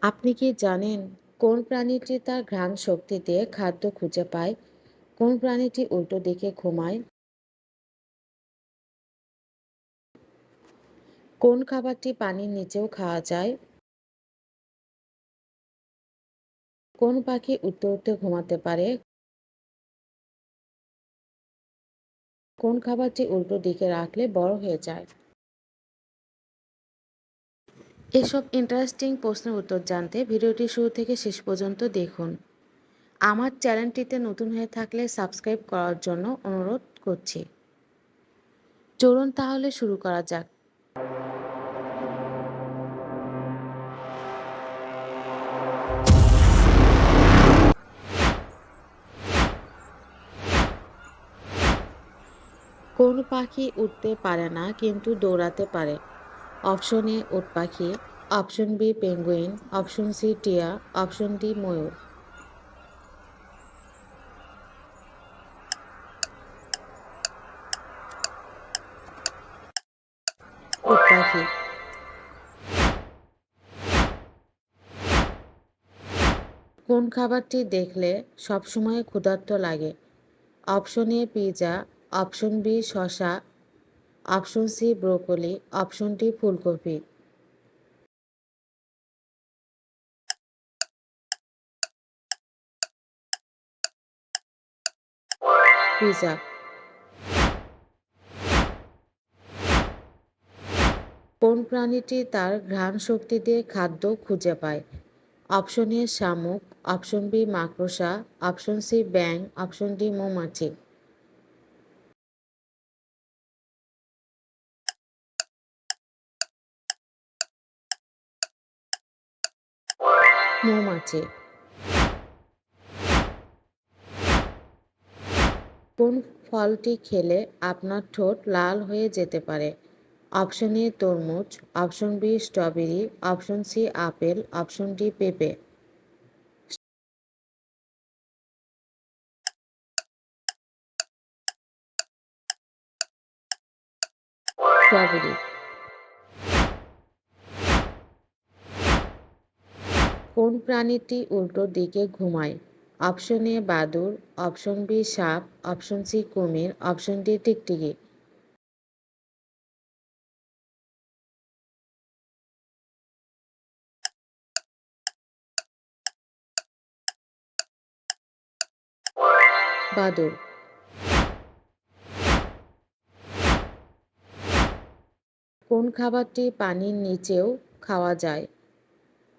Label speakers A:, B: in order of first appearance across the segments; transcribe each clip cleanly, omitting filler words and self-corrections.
A: আপনি কি জানেন কোন প্রাণীটি তার ঘ্রাণ শক্তি দিয়ে খাদ্য খুঁজে পায়? কোন প্রাণীটি উল্টো দিকে ঘুমায়? কোন খাবারটি পানির নিচেও খাওয়া যায়? কোন পাখি উড়তে উড়তে ঘুমাতে পারে? কোন খাবারটি উল্টো দিকে রাখলে বড় হয়ে যায়? এসব ইন্টারেস্টিং প্রশ্নের উত্তর জানতে ভিডিওটি শুরু থেকে শেষ পর্যন্ত দেখুন। আমার চ্যানেলটিতে নতুন হয়ে থাকলে সাবস্ক্রাইব করার জন্য অনুরোধ করছি। চলুন তাহলে শুরু করা যাক। কোন পাখি উড়তে পারে না কিন্তু দৌড়াতে পারে? অপশন এ উট পাখি, option B penguin, option C টিয়া, অপশন ডি ময়ূর। উট পাখি। কোন খাবারটি দেখলে সবসময় ক্ষুধার্ত লাগে? Option A pizza, option B শসা, option C broccoli, option D ফুলকপি। পিৎজা। কোন প্রাণীটি তার ঘ্রাণ শক্তি দিয়ে খাদ্য খুঁজে পায়? অপশন এ শামুক, অপশন বি মাকড়সা, অপশন সি ব্যাঙ, অপশন ডি মৌমাছি। মৌমাছি। কোন ফলটি খেলে আপনার ঠোঁট লাল হয়ে যেতে পারে? অপশন এ তরমুজ, option B strawberry, option C apple, option D পেঁপে। স্ট্রবেরি। কোন প্রাণীটি উল্টো দিকে ঘুমায়? অপশন এ বাদুড়, অপশন বি সাপ, অপশন সি কুমির, অপশন ডি টিকটিকি। বাদুড়। কোন খাবারটি পানির নিচেও খাওয়া যায়?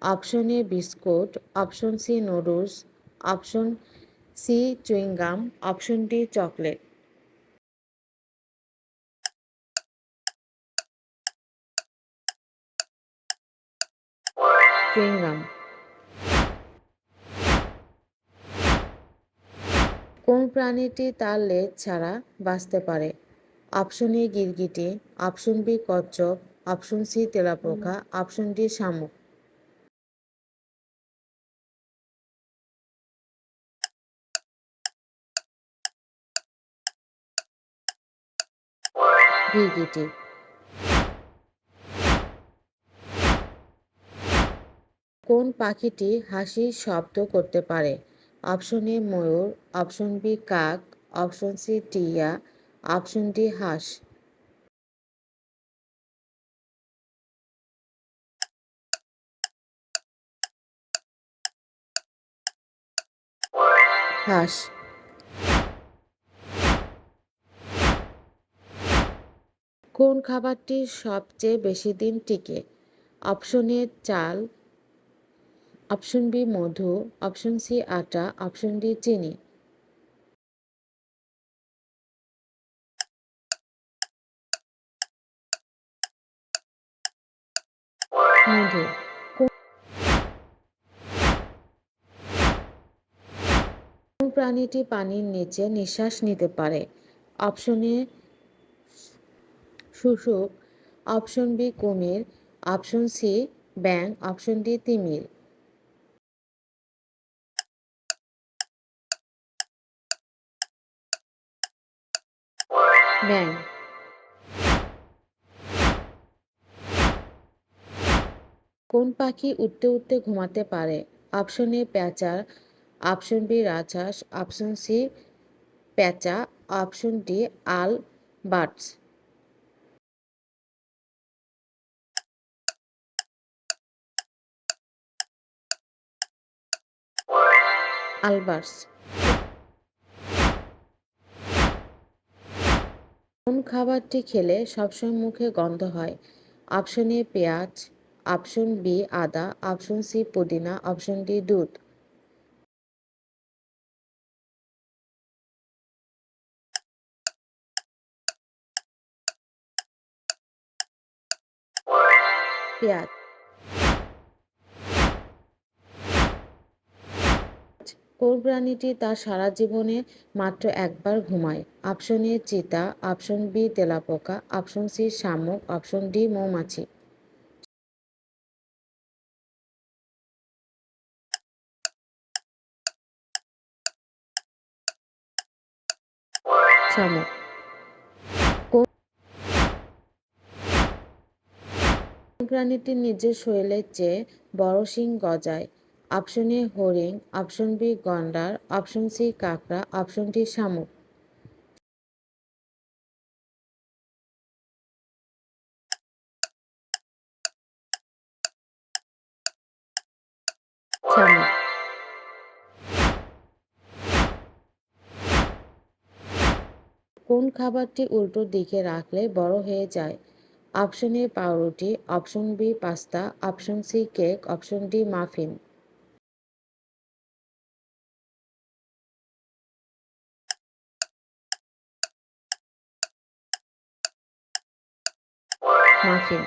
A: Option A biscuit, option C noodles, option C chewing gum, option D chocolate. Chewing gum. কোন প্রাণীটি তার লেজ ছাড়া বাঁচতে পারে? অপশন এ গিরগিটি, অপশন বি কচ্ছপ, অপশন সি তেলাপোকা, অপশন ডি শামুক। গিরগিটি। কোন পাখিটি হাসির শব্দ করতে পারে? অপশন এ ময়ূর, অপশন বি কাক, অপশন সি টিয়া, অপশন ডি হাঁস। হাঁস। কোন খাবারটি সবচেয়ে বেশি দিন টিকে? অপশন এ চাল, অপশন বি মধু, অপশন সি আটা, অপশন ডি চিনি। মধু। কোন প্রাণীটি পানির নিচে নিঃশ্বাস নিতে পারে? অপশন এ শুশুক, অপশন বি কুমির, অপশন সি ব্যাঙ, অপশন ডি তিমির। ব্যাঙ। কোন পাখি উড়তে উড়তে ঘুমাতে পারে? অপশন এ প্যাঁচা, অপশন বি রাজহাঁস, অপশন সি প্যাঁচা, অপশন ডি আল বার্ডস। আলবার্স। কোন খাবারটি খেলে সবসময় মুখে গন্ধ হয়? অপশন এ পেঁয়াজ, অপশন বি আদা, অপশন সি পুদিনা, অপশন ডি দুধ। পেঁয়াজ। কোন প্রাণীটি তার সারা জীবনে মাত্র একবার ঘুমায়? অপশন এ চিতা, অপশন বি তেলাপোকা, অপশন সি শামুক, অপশন ডি মৌমাছি। শামুক। কোন প্রাণীটি নিজের শরীরের চেয়ে বড় শিং গজায়? অপশন এ হরিণ, অপশন বি গন্ডার, অপশন সি কাঁকড়া, অপশন ডি শামুক। শামুক। কোন খাবারটি উল্টো দিকে রাখলে বড় হয়ে যায়? অপশন এ পাউরুটি, option B pasta, option C cake, option D muffin. Muffin.